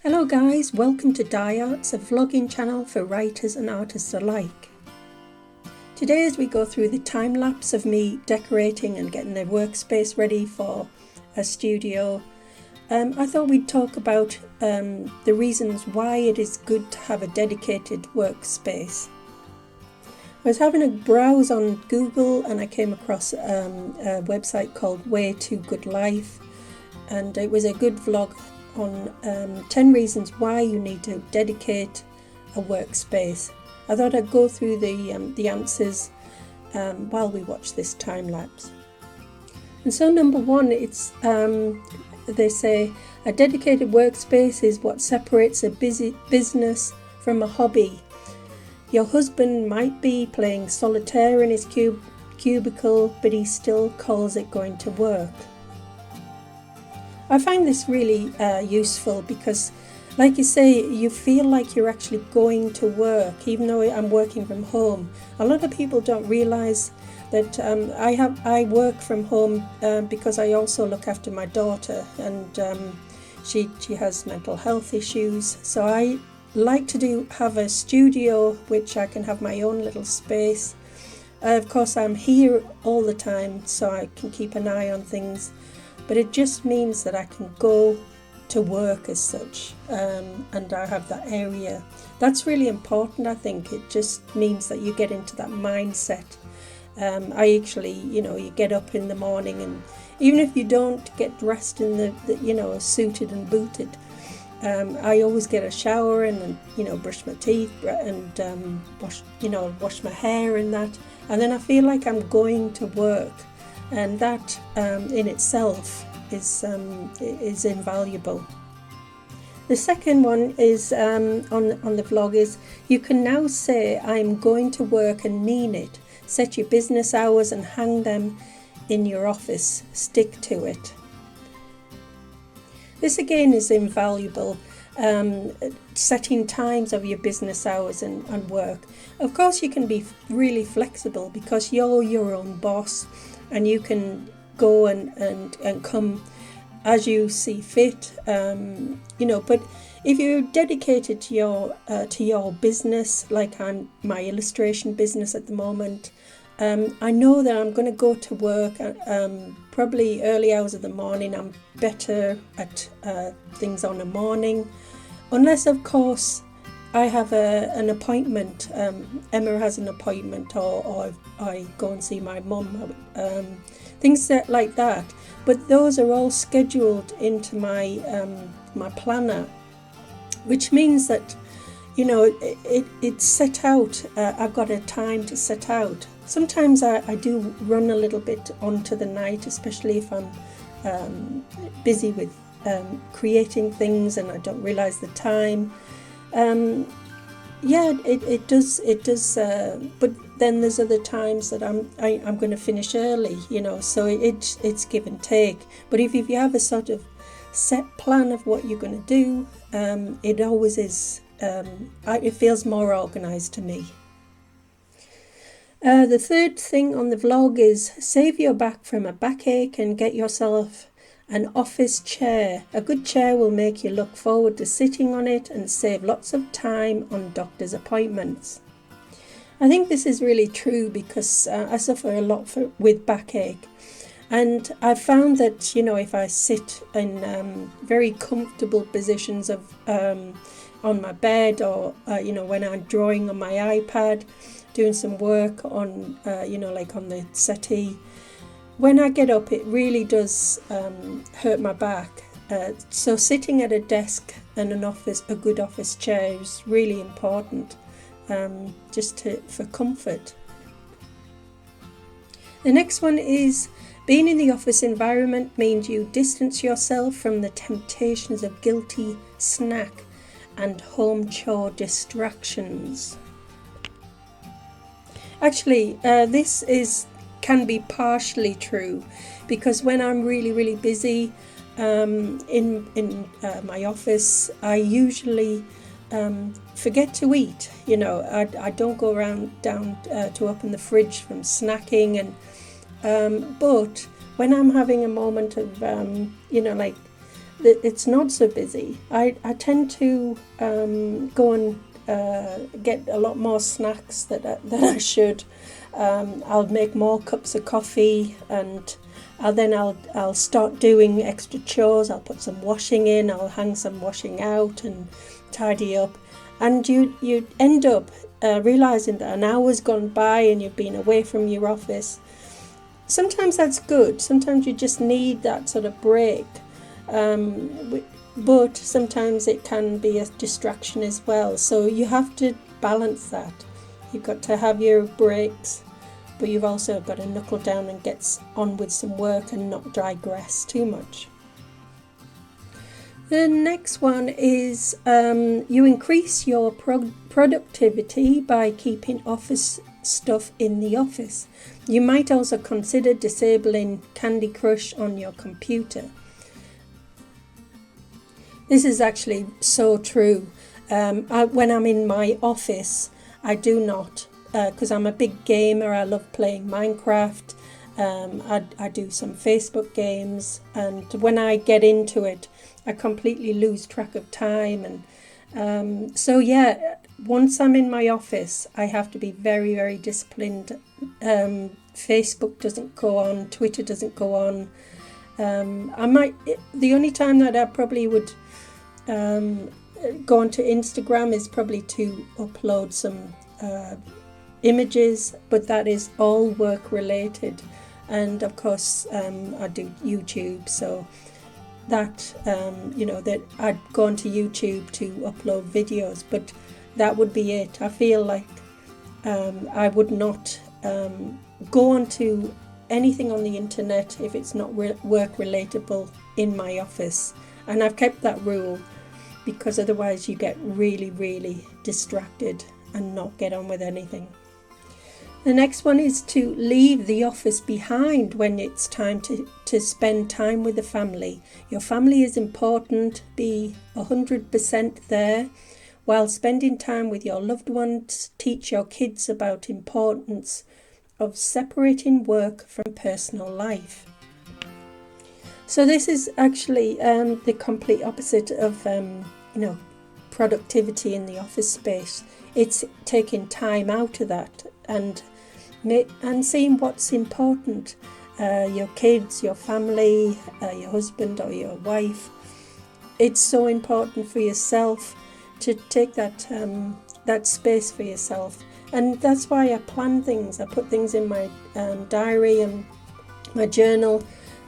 Hello guys, welcome to Die Arts, a vlogging channel for writers and artists alike. Today as we go through the time lapse of me decorating and getting the workspace ready for a studio, I thought we'd talk about the reasons why it is good to have a dedicated workspace. I was having a browse on Google and I came across a website called Way to Good Life, and it was a good vlog on 10 reasons why you need to dedicate a workspace. I thought I'd go through the answers while we watch this time lapse. And so number one, it's they say a dedicated workspace is what separates a busy business from a hobby. Your husband might be playing solitaire in his cubicle, but he still calls it going to work. I find this really useful because, like you say, you feel like you're actually going to work, even though I'm working from home. A lot of people don't realise that I work from home because I also look after my daughter, and she has mental health issues. So I like to have a studio which I can have my own little space. Of course, I'm here all the time, so I can keep an eye on things. But it just means that I can go to work as such, and I have that area. That's really important, I think. It just means that you get into that mindset. I actually, you get up in the morning, and even if you don't get dressed in the suited and booted, I always get a shower and brush my teeth and wash my hair and that, and then I feel like I'm going to work. And that in itself is invaluable. The second one is on the vlog is you can now say I'm going to work and mean it. Set your business hours and hang them in your office. Stick to it. This again is invaluable. Setting times of your business hours and work. Of course you can be really flexible because you're your own boss. And you can go and come as you see fit, But if you're dedicated to your business, like my illustration business at the moment, I know that I'm going to go to work. Probably early hours of the morning. I'm better at things on a morning, unless of course I have an appointment. Emma has an appointment, or I go and see my mum. Things like that. But those are all scheduled into my my planner, which means that it's set out. I've got a time to set out. Sometimes I do run a little bit onto the night, especially if I'm busy with creating things and I don't realise the time. It does. But then there's other times that I'm going to finish early, So it's give and take. But if you have a sort of set plan of what you're going to do, it always is. It feels more organised to me. The third thing on the vlog is save your back from a backache and get yourself an office chair. A good chair will make you look forward to sitting on it and save lots of time on doctor's appointments. I think this is really true because I suffer a lot with backache, and I've found that if I sit in very comfortable positions of on my bed, or when I'm drawing on my iPad, doing some work on like on the settee, when I get up, it really does hurt my back. So sitting at a desk and a good office chair is really important, for comfort. The next one is being in the office environment means you distance yourself from the temptations of guilty snack and home chore distractions. Actually, this can be partially true, because when I'm really busy in my office, I usually forget to eat. I don't go down to open the fridge from snacking, and but when I'm having a moment of like it's not so busy. I tend to go and get a lot more snacks than I should. I'll make more cups of coffee, and I'll start doing extra chores. I'll put some washing in, I'll hang some washing out and tidy up, and you end up realizing that an hour's gone by and you've been away from your office. Sometimes that's good. Sometimes you just need that sort of break. But sometimes it can be a distraction as well. So you have to balance that. You've got to have your breaks, but you've also got to knuckle down and get on with some work and not digress too much. The next one is you increase your productivity by keeping office stuff in the office. You might also consider disabling Candy Crush on your computer. This is actually so true. When I'm in my office, I do not, because I'm a big gamer. I love playing Minecraft. I do some Facebook games, and when I get into it, I completely lose track of time. And so yeah, once I'm in my office, I have to be very, very disciplined. Facebook doesn't go on, Twitter doesn't go on. The only time that I probably would go onto Instagram is probably to upload some images, but that is all work related. And of course I do YouTube, so that that I'd go onto YouTube to upload videos, but that would be it. I feel like I would not go onto anything on the internet if it's not work relatable in my office, and I've kept that rule, because otherwise you get really, really distracted and not get on with anything. The next one is to leave the office behind when it's time to spend time with the family. Your family is important. Be 100% there. While spending time with your loved ones, teach your kids about importance of separating work from personal life. So this is actually the complete opposite of productivity in the office space. It's taking time out of that and seeing what's important. Your kids, your family, your husband or your wife. It's so important for yourself to take that space for yourself, and that's why I plan things. I put things in my diary and my journal,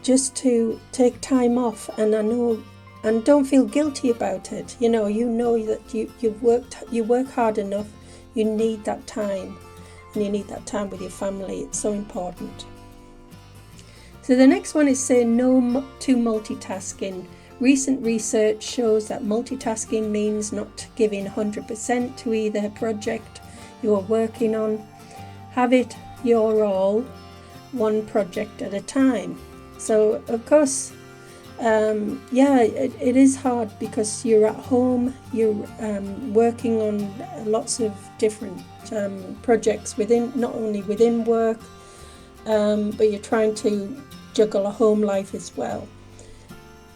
just to take time off, and I know, and don't feel guilty about it. You know that you work hard enough. You need that time, and you need that time with your family. It's so important. So the next one is say no to multitasking. Recent research shows that multitasking means not giving 100% to either project you are working on. Have it your all, one project at a time. So of course, it is hard because you're at home, you're working on lots of different projects not only within work, but you're trying to juggle a home life as well.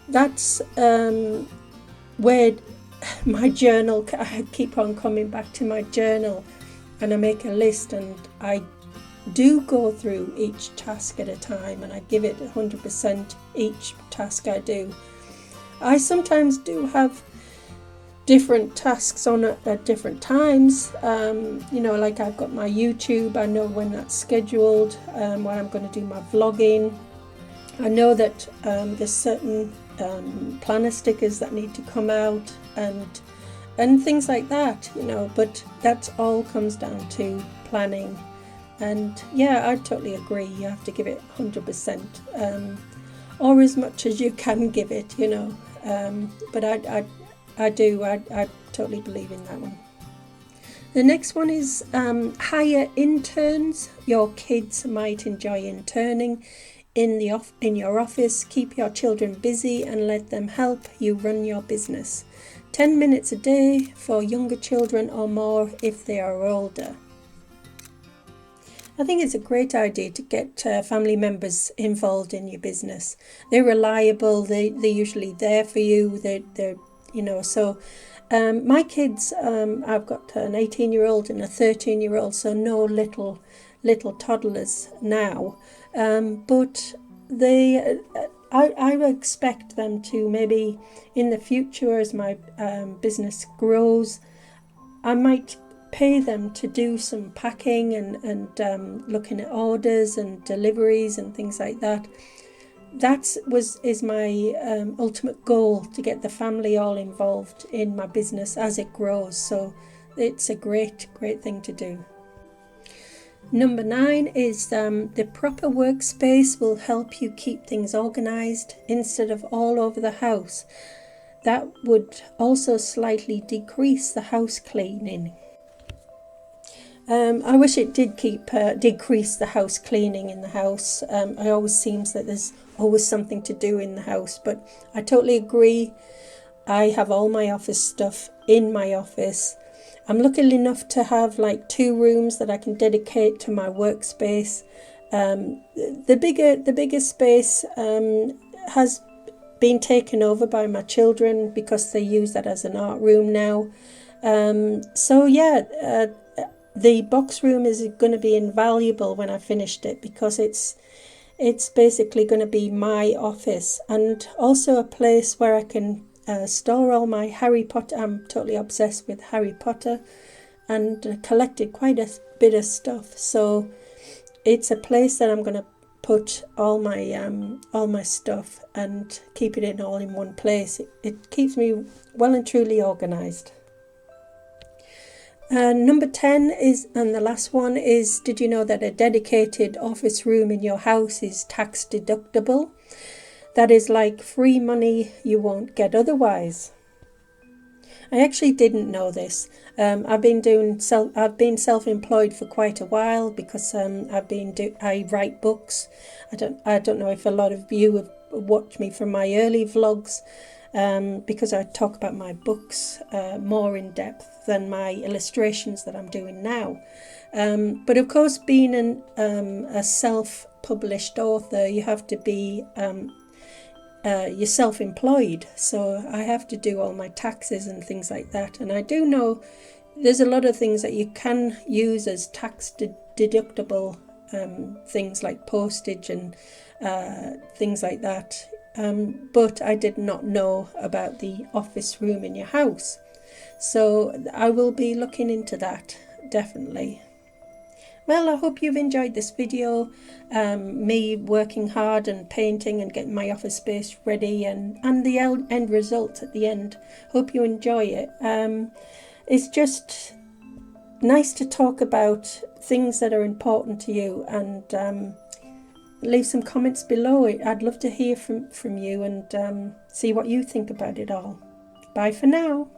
That's where my journal, I keep on coming back to my journal, and I make a list, and I do go through each task at a time, and I give it 100% each task I do. I sometimes do have different tasks on at different times. Like I've got my YouTube, I know when that's scheduled, when I'm going to do my vlogging. I know that there's certain planner stickers that need to come out and things like that, but that all comes down to planning. And yeah, I totally agree. You have to give it 100%, or as much as you can give it, but I totally believe in that one. The next one is hire interns. Your kids might enjoy interning in your office. Keep your children busy and let them help you run your business. 10 minutes a day for younger children or more if they are older. I think it's a great idea to get family members involved in your business. They're reliable. They're usually there for you. They're so. My kids, I've got an 18-year-old and a 13-year-old, so no little toddlers now. But they, I expect them to maybe in the future, as my business grows, I might pay them to do some packing and looking at orders and deliveries and things like that. That is my ultimate goal, to get the family all involved in my business as it grows. So it's a great thing to do. Number 9 is the proper workspace will help you keep things organized instead of all over the house. That would also slightly decrease the house cleaning. I wish it did decrease the house cleaning in the house. It always seems that there's always something to do in the house, but I totally agree. I have all my office stuff in my office. I'm lucky enough to have like 2 rooms that I can dedicate to my workspace. The bigger space has been taken over by my children because they use that as an art room now. The box room is going to be invaluable when I finished it, because it's basically going to be my office, and also a place where I can store all my Harry Potter. I'm totally obsessed with Harry Potter and collected quite a bit of stuff. So it's a place that I'm going to put all my stuff and keep it all in one place. It keeps me well and truly organized. Number 10 is, and the last one is, did you know that a dedicated office room in your house is tax deductible? That is like free money you won't get otherwise. I actually didn't know this. I've been self-employed for quite a while because I write books. I don't know if a lot of you have watched me from my early vlogs, because I talk about my books more in depth than my illustrations that I'm doing now. But of course, being a self-published author, you have to be you're self-employed, so I have to do all my taxes and things like that. And I do know there's a lot of things that you can use as tax deductible things like postage and things like that. But I did not know about the office room in your house. So I will be looking into that, definitely. Well, I hope you've enjoyed this video, me working hard and painting and getting my office space ready, and the end result at the end. Hope you enjoy it. It's just nice to talk about things that are important to you, and leave some comments below. I'd love to hear from you and see what you think about it all. Bye for now.